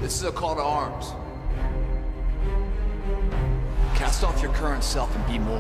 This is a call to arms. Cast off your current self and be more.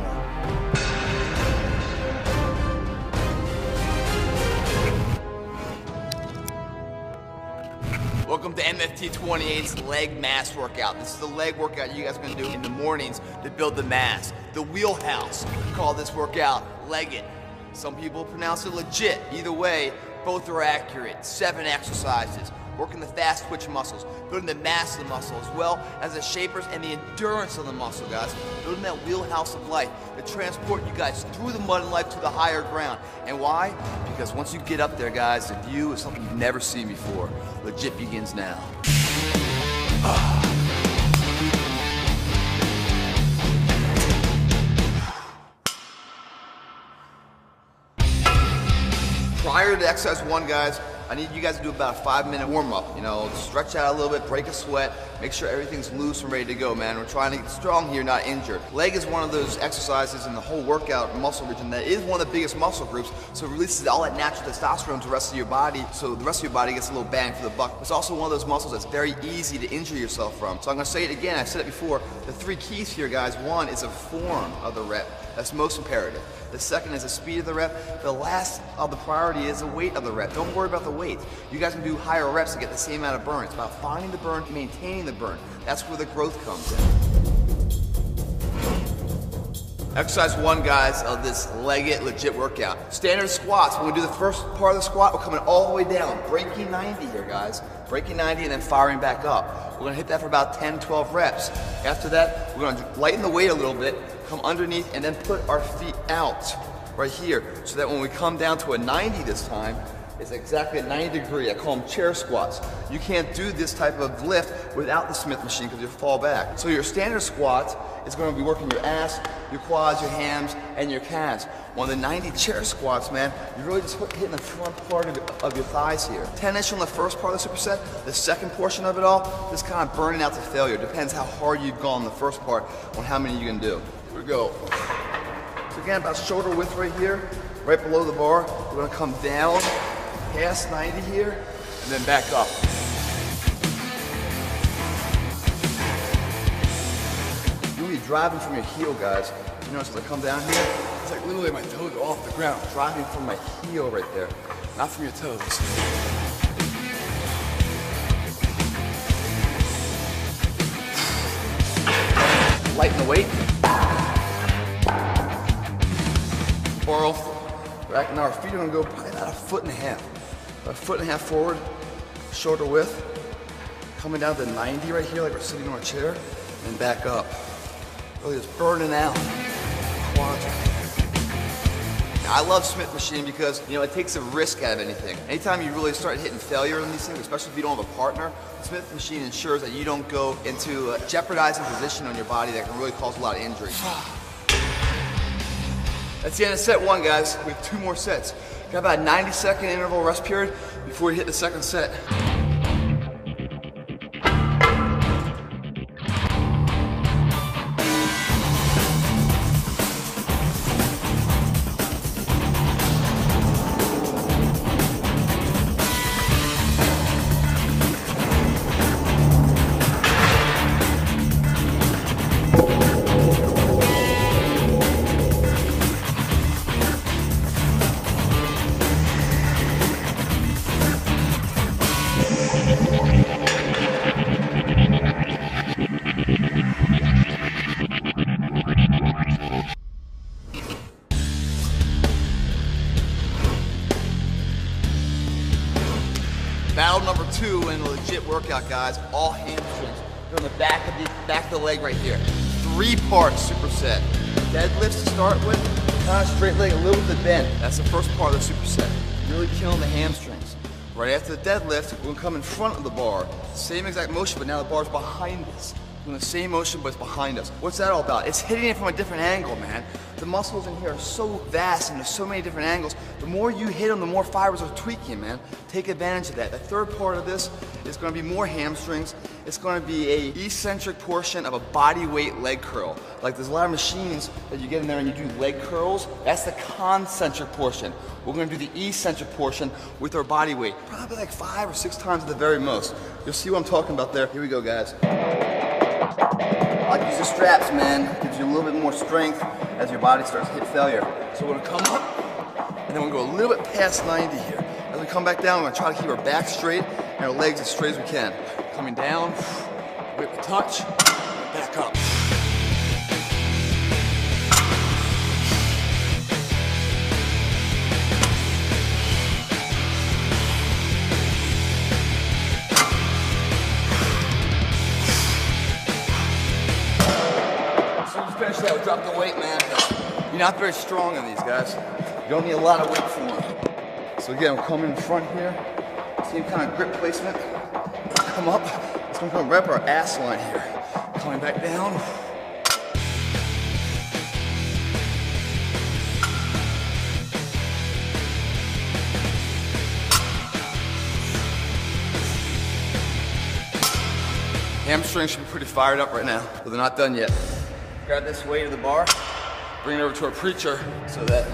Welcome to MFT28's leg mass workout. This is the leg workout you guys are gonna do in the mornings to build the mass. The wheelhouse. We call this workout leg it. Some people pronounce it legit. Either way, both are accurate. 7 exercises. Working the fast twitch muscles, building the mass of the muscle, as well as the shapers and the endurance of the muscle, guys. Building that wheelhouse of life to transport you guys through the mud and life to the higher ground. And why? Because once you get up there, guys, the view is something you've never seen before. Legit begins now. Prior to exercise 1, guys, I need you guys to do about a 5-minute warm-up. You know, stretch out a little bit, break a sweat, make sure everything's loose and ready to go, man. We're trying to get strong here, not injured. Leg is one of those exercises in the whole workout muscle region that is one of the biggest muscle groups, so it releases all that natural testosterone to the rest of your body, so the rest of your body gets a little bang for the buck. It's also one of those muscles that's very easy to injure yourself from. So I'm gonna say it again, I've said it before, the 3 keys here, guys. 1 is a form of the rep. That's most imperative. The second is the speed of the rep. The last of the priority is the weight of the rep. Don't worry about the weight. You guys can do higher reps to get the same amount of burn. It's about finding the burn, maintaining the burn. That's where the growth comes in. Exercise 1, guys, of this leg it legit workout. Standard squats. When we do the first part of the squat, we're coming all the way down. Breaking 90 here, guys. Breaking 90 and then firing back up. We're gonna hit that for about 10, 12 reps. After that, we're gonna lighten the weight a little bit, come underneath, and then put our feet out right here, so that when we come down to a 90 this time, it's exactly at 90 degree. I call them chair squats. You can't do this type of lift without the Smith machine because you'll fall back. So your standard squat is going to be working your ass, your quads, your hams, and your calves. On the 90 chair squats, man, you're really just hitting the front part of your thighs here. 10-ish on the first part of the superset. The second portion of it all, just kind of burning out to failure. Depends how hard you've gone the first part on how many you can do. Here we go. So again, about shoulder width right here, right below the bar. We're going to come down past 90 here, and then back up. You'll be driving from your heel, guys. You notice as I come down here, it's like literally my toes are off the ground. Driving from my heel right there, not from your toes. Lighten the weight. Bar off. Back now, our feet are gonna go probably about 1.5 feet. About 1.5 feet forward, shoulder width. Coming down to 90 right here, like we're sitting on a chair, and back up. Really just burning out. Quads. I love Smith machine because, you know, it takes the risk out of anything. Anytime you really start hitting failure on these things, especially if you don't have a partner, the Smith machine ensures that you don't go into a jeopardizing position on your body that can really cause a lot of injury. That's the end of set 1, guys. We have 2 more sets. Got about a 90-second interval rest period before we hit the second set. Battle number 2 in the legit workout, guys. All hamstrings. They're on the back of the leg right here. 3-part superset. Deadlifts to start with. Kind of straight leg, a little bit bend. That's the first part of the superset. Really killing the hamstrings. Right after the deadlift, we're gonna come in front of the bar. Same exact motion, but now the bar's behind us. Doing the same motion, but it's behind us. What's that all about? It's hitting it from a different angle, man. The muscles in here are so vast and there's so many different angles. The more you hit them, the more fibers are tweaking, man. Take advantage of that. The third part of this is gonna be more hamstrings. It's gonna be a eccentric portion of a body weight leg curl. Like there's a lot of machines that you get in there and you do leg curls. That's the concentric portion. We're gonna do the eccentric portion with our body weight. Probably like 5 or 6 times at the very most. You'll see what I'm talking about there. Here we go, guys. I like to use the straps, man. Gives you a little bit more strength as your body starts to hit failure. So we're gonna come up, and then we're gonna go a little bit past 90 here. As we come back down, we're gonna try to keep our back straight and our legs as straight as we can. Coming down, wait for touch, back up. Finish that, we'll drop the weight, man. You're not very strong on these guys. You don't need a lot of weight for them. So again, we'll come in front here. Same kind of grip placement. Come up. It's gonna come right up our ass line here. Coming back down. Hamstrings should be pretty fired up right now, but they're not done yet. Grab this weight of the bar, bring it over to our preacher so that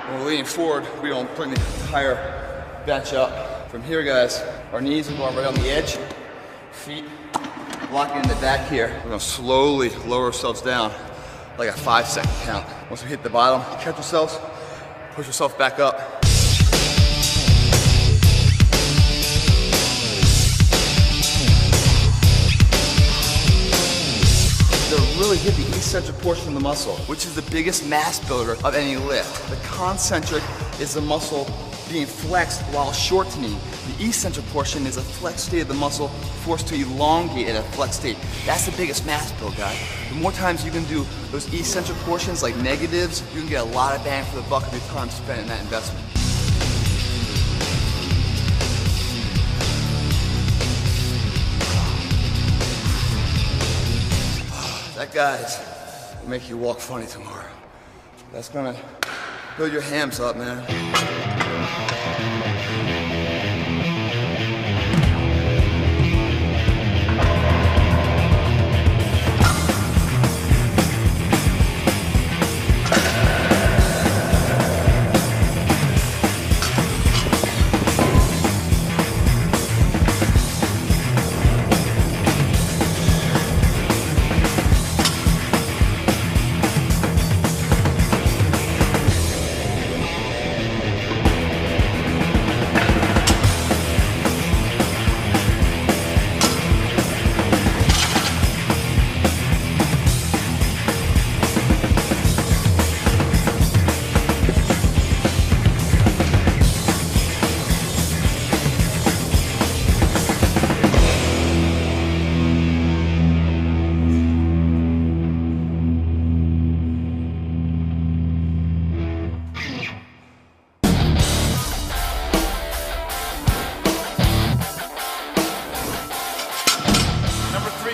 when we're leaning forward, we don't bring the entire bench up. From here, guys, our knees are going right on the edge, feet locking in the back here. We're gonna slowly lower ourselves down like a 5-second count. Once we hit the bottom, catch yourselves, push yourself back up. Really hit the eccentric portion of the muscle, which is the biggest mass builder of any lift. The concentric is the muscle being flexed while shortening. The eccentric portion is a flexed state of the muscle forced to elongate at a flexed state. That's the biggest mass build, guys. The more times you can do those eccentric portions like negatives, you can get a lot of bang for the buck of your time spent in that investment. That, guys, will make you walk funny tomorrow. That's gonna build your hams up, man.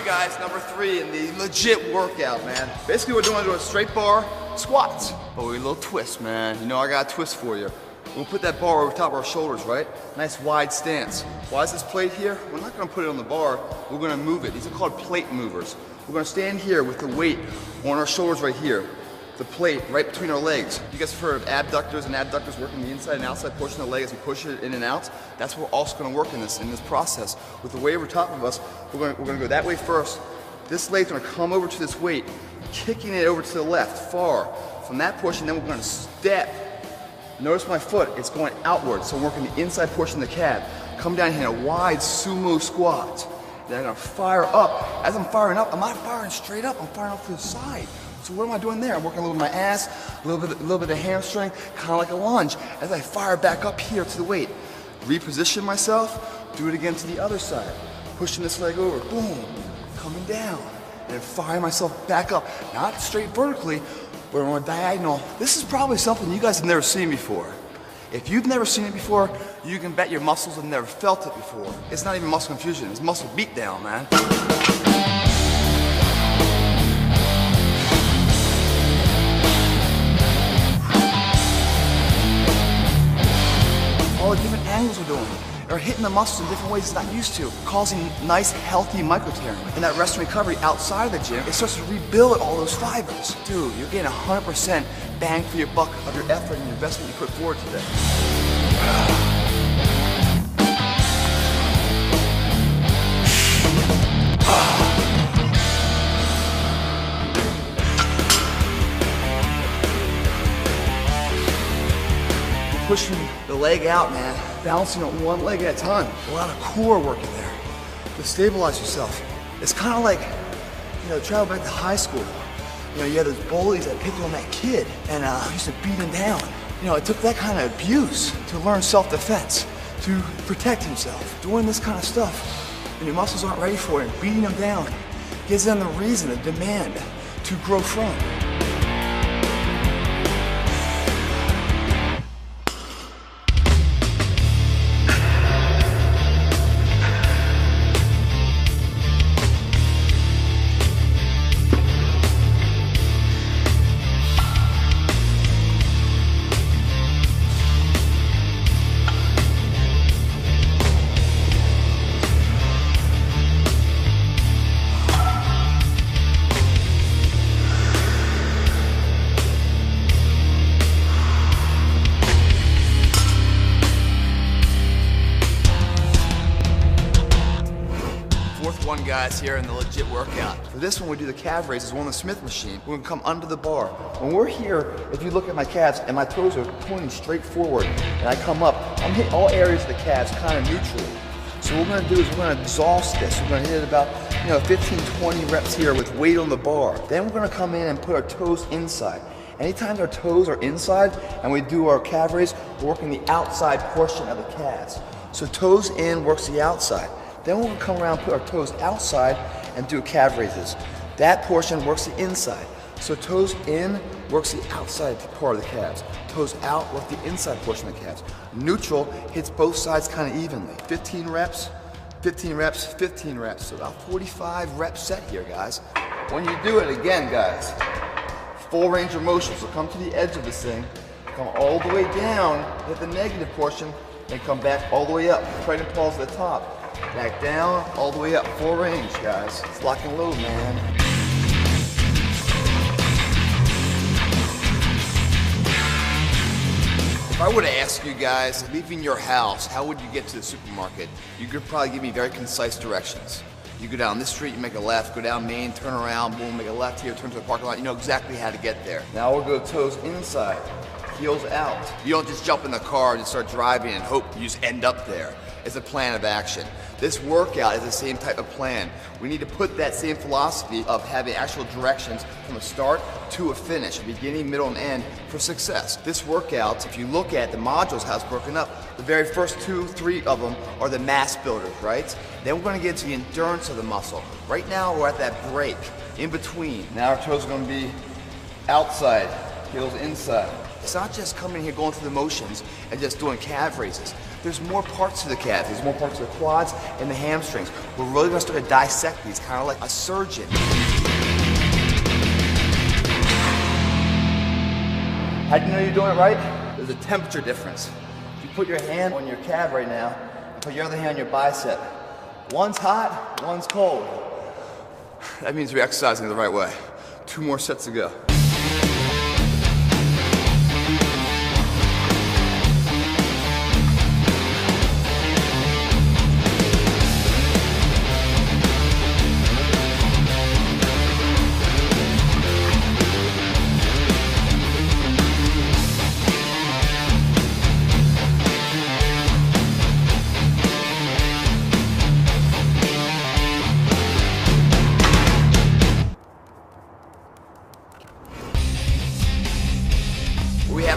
Guys, number 3 in the legit workout, man. Basically, we're doing a straight bar squats, but with a little twist, man. You know, I got a twist for you. We'll put that bar over top of our shoulders, right? Nice wide stance. Why is this plate here? We're not gonna put it on the bar. We're gonna move it. These are called plate movers. We're gonna stand here with the weight on our shoulders right here. The plate right between our legs. You guys have heard of abductors and adductors working the inside and outside portion of the leg as we push it in and out. That's what we're also going to work in this process. With the weight over top of us, we're going to go that way first. This leg's going to come over to this weight, kicking it over to the left, far. From that portion, then we're going to step. Notice my foot, it's going outward, so I'm working the inside portion of the calf. Come down here in a wide sumo squat. Then I'm going to fire up. As I'm firing up, I'm not firing straight up, I'm firing up to the side. So what am I doing there? I'm working a little bit of my ass, a little bit of the hamstring, kind of like a lunge, as I fire back up here to the weight. Reposition myself, do it again to the other side. Pushing this leg over, boom, coming down, and then firing myself back up. Not straight vertically, but on a diagonal. This is probably something you guys have never seen before. If you've never seen it before, you can bet your muscles have never felt it before. It's not even muscle confusion, it's muscle beatdown, man. All the different angles we're doing are hitting the muscles in different ways it's not used to, causing nice, healthy micro-tearing. And that rest and recovery outside of the gym, it starts to rebuild all those fibers. Dude, you're getting 100% bang for your buck of your effort and your investment you put forward today. Pushing the leg out, man. Balancing on one leg at a time. A lot of core work in there to stabilize yourself. It's kind of like, travel back to high school. You had those bullies that picked on that kid and used to beat him down. It took that kind of abuse to learn self-defense, to protect himself. Doing this kind of stuff, and your muscles aren't ready for it, and beating them down gives them the reason, the demand to grow from. One guys here in the legit workout. For this one, we do the calf raises. We're on the Smith machine. We're gonna come under the bar. When we're here, if you look at my calves and my toes are pointing straight forward, and I come up, I'm hitting all areas of the calves kind of neutrally. So what we're gonna do is we're gonna exhaust this. We're gonna hit it about 15, 20 reps here with weight on the bar. Then we're gonna come in and put our toes inside. Anytime our toes are inside and we do our calf raise, we're working the outside portion of the calves. So toes in works the outside. Then we're gonna come around, put our toes outside, and do calf raises. That portion works the inside. So toes in works the outside part of the calves. Toes out work the inside portion of the calves. Neutral hits both sides kind of evenly. 15 reps, 15 reps, 15 reps. So about 45 reps set here, guys. When you do it again, guys, full range of motion. So come to the edge of this thing, come all the way down, hit the negative portion, then come back all the way up. Try to pause at the top. Back down, all the way up, full range, guys. It's lock and load, man. If I were to ask you guys, leaving your house, how would you get to the supermarket? You could probably give me very concise directions. You go down this street, you make a left, go down Main, turn around, boom, make a left here, turn to the parking lot. You know exactly how to get there. Now we'll go toes inside, heels out. You don't just jump in the car and just start driving and hope you just end up there. It's a plan of action. This workout is the same type of plan. We need to put that same philosophy of having actual directions from a start to a finish, a beginning, middle, and end for success. This workout, if you look at the modules, how it's broken up, the very first 2, 3 of them are the mass builders, right? Then we're gonna get to the endurance of the muscle. Right now, we're at that break, in between. Now our toes are gonna be outside, heels inside. It's not just coming here, going through the motions, and just doing calf raises. There's more parts to the calves. There's more parts to the quads and the hamstrings. We're really gonna start to dissect these, kind of like a surgeon. How do you know you're doing it right? There's a temperature difference. If you put your hand on your calf right now, and put your other hand on your bicep, one's hot, one's cold. That means we're exercising the right way. 2 more sets to go.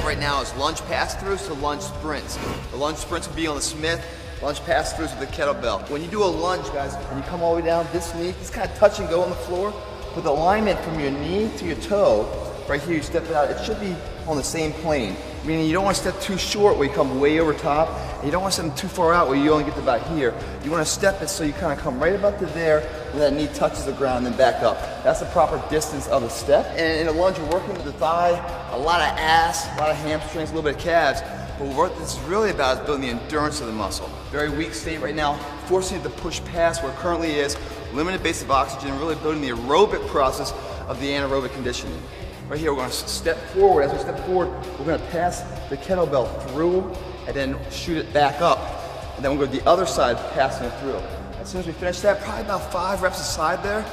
Right now is lunge pass-throughs to lunge sprints. The lunge sprints will be on the Smith, lunge pass-throughs with the kettlebell. When you do a lunge, guys, and you come all the way down, this knee, just kind of touch and go on the floor, with alignment from your knee to your toe, right here, you step it out, it should be on the same plane. Meaning you don't want to step too short where you come way over top, and you don't want to step too far out where you only get to about here. You want to step it so you kind of come right about to there, and that knee touches the ground, and then back up. That's the proper distance of the step. And in a lunge, you're working with the thigh, a lot of ass, a lot of hamstrings, a little bit of calves. But what this is really about is building the endurance of the muscle. Very weak state right now, forcing it to push past where it currently is, limited base of oxygen, really building the aerobic process of the anaerobic conditioning. Right here, we're going to step forward. As we step forward, we're going to pass the kettlebell through and then shoot it back up. And then we'll go to the other side, passing it through. As soon as we finish that, probably about 5 reps aside there,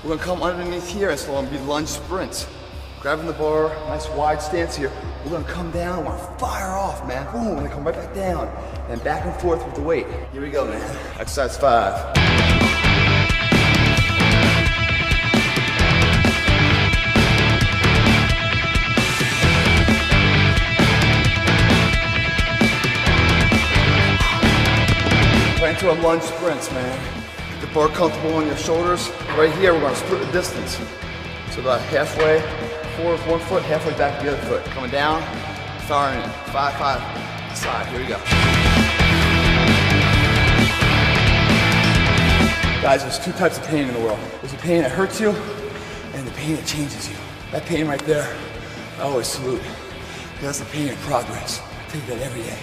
we're going to come underneath here and so on, be lunge sprints. Grabbing the bar, nice wide stance here. We're going to come down and we're going to fire off, man. Boom, and then come right back down. And back and forth with the weight. Here we go, man. Exercise 5. Right into our lunge sprints, man. Get the bar comfortable on your shoulders. Right here, we're going to split the distance. So about halfway forward with one foot, halfway back with the other foot. Coming down, firing in. 5, 5, side. Here we go. Guys, there's 2 types of pain in the world. There's the pain that hurts you, and the pain that changes you. That pain right there, I always salute. That's the pain of progress. I take that every day.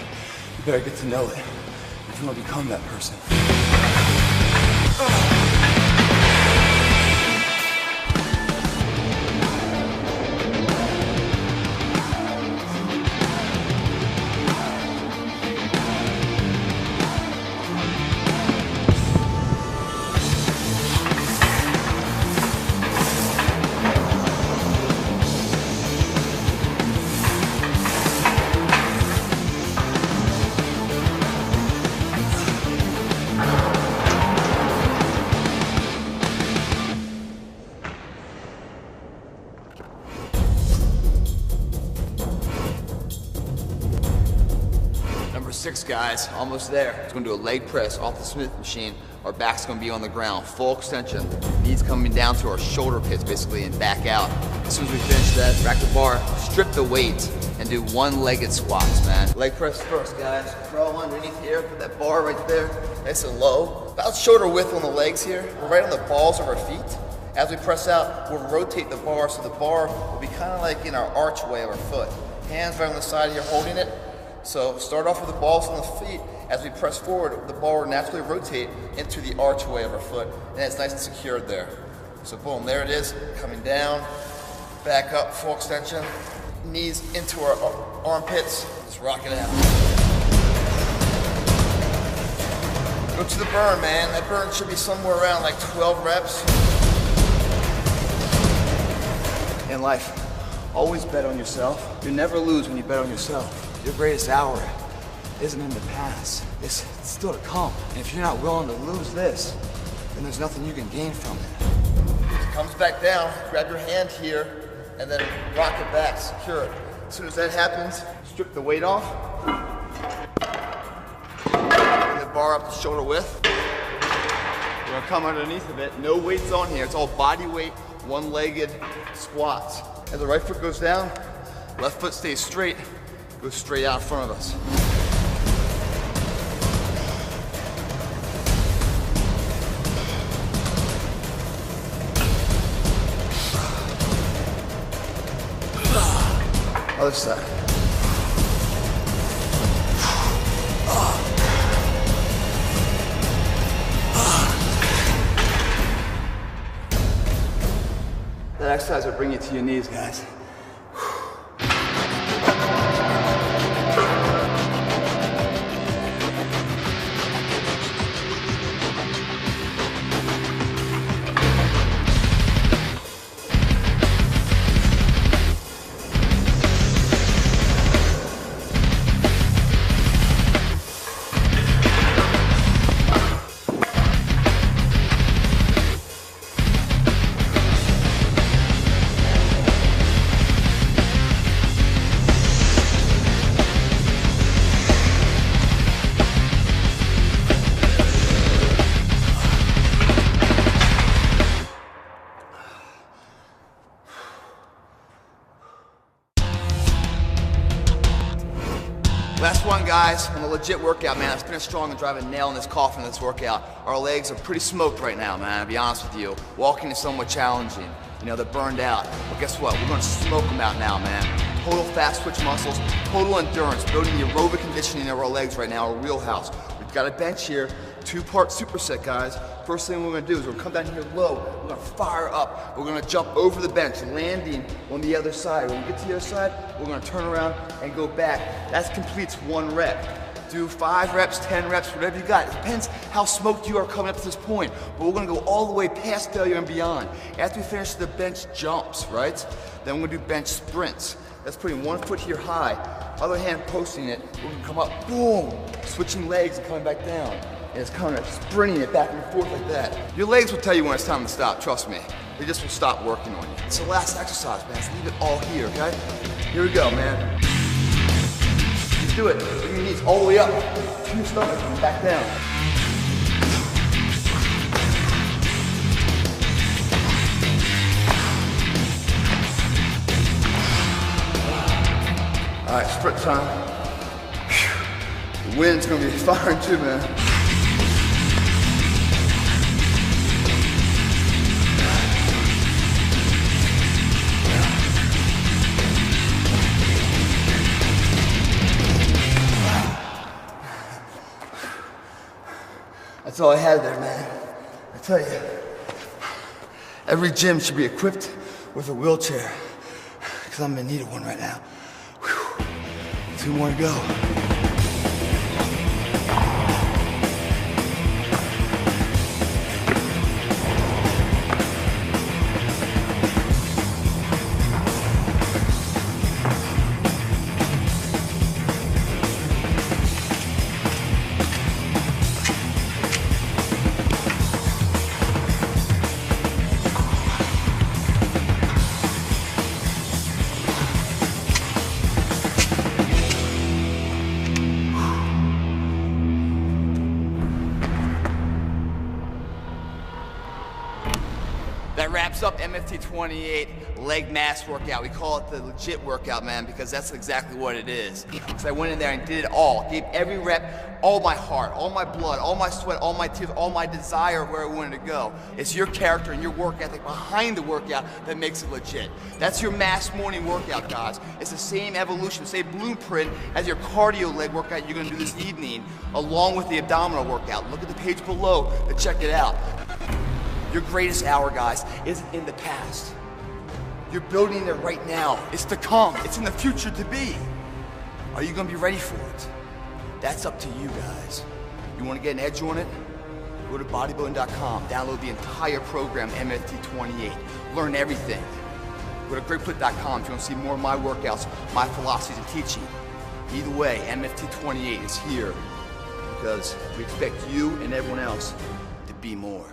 You better get to know it if you want to become that person. Number 6, guys, almost there. It's gonna do a leg press off the Smith machine. Our back's gonna be on the ground, full extension. Knees coming down to our shoulder pits, basically, and back out. As soon as we finish that, rack the bar, strip the weight, and do one-legged squats, man. Leg press first, guys. Throw underneath here, put that bar right there, nice and low. About shoulder width on the legs here. We're right on the balls of our feet. As we press out, we'll rotate the bar, so the bar will be kind of like in our archway of our foot. Hands right on the side here, holding it. So start off with the balls on the feet. As we press forward, the ball will naturally rotate into the archway of our foot, and it's nice and secured there. So boom, there it is, coming down, back up, full extension, knees into our armpits. Let's rock it out. Go to the burn, man. That burn should be somewhere around like 12 reps. In life, always bet on yourself. You never lose when you bet on yourself. Your greatest hour isn't in the past. It's still to come. And if you're not willing to lose this, then there's nothing you can gain from it. Comes back down, grab your hand here, and then rock it back, secure it. As soon as that happens, strip the weight off. Bring the bar up to shoulder width. We're gonna come underneath of it. No weights on here. It's all body weight, one-legged squats. As the right foot goes down, left foot stays straight, goes straight out in front of us. Other side. That exercise will bring you to your knees, guys. Last one, guys, on a legit workout, man. Let's finish strong and drive a nail in this coffin in this workout. Our legs are pretty smoked right now, man, to be honest with you. Walking is somewhat challenging. You know, they're burned out. But guess what? We're gonna smoke them out now, man. Total fast twitch muscles, total endurance, building the aerobic conditioning of our legs right now, our wheelhouse. We've got a bench here, 2-part superset, guys. First thing we're gonna do is we're gonna come down here low, we're gonna fire up, we're gonna jump over the bench, landing on the other side. When we get to the other side, we're gonna turn around and go back. That completes 1 rep. Do 5 reps, 10 reps, whatever you got. It depends how smoked you are coming up to this point, but we're gonna go all the way past failure and beyond. After we finish the bench jumps, right? Then we're gonna do bench sprints. That's putting 1 foot here high, other hand posting it. We're gonna come up, boom, switching legs and coming back down. And it's kind of sprinting it back and forth like that. Your legs will tell you when it's time to stop, trust me. They just will stop working on you. It's the last exercise, man. Let's leave it all here, okay? Here we go, man. Just do it. Bring your knees all the way up to your stomach and back down. All right, sprint time. The wind's gonna be firing too, man. That's all I had there, man. I tell you, every gym should be equipped with a wheelchair, because I'm in need of one right now. Whew. 2 more to go. That wraps up MFT28 leg mass workout. We call it the legit workout, man, because that's exactly what it is. So I went in there and did it all. Gave every rep, all my heart, all my blood, all my sweat, all my tears, all my desire of where I wanted to go. It's your character and your work ethic behind the workout that makes it legit. That's your mass morning workout, guys. It's the same evolution, same blueprint as your cardio leg workout you're gonna do this evening, along with the abdominal workout. Look at the page below to check it out. Your greatest hour, guys, isn't in the past. You're building it right now. It's to come. It's in the future to be. Are you gonna be ready for it? That's up to you, guys. You wanna get an edge on it? Go to bodybuilding.com, download the entire program, MFT28. Learn everything. Go to Plitt.com if you wanna see more of my workouts, my philosophies and teaching. Either way, MFT28 is here because we expect you and everyone else to be more.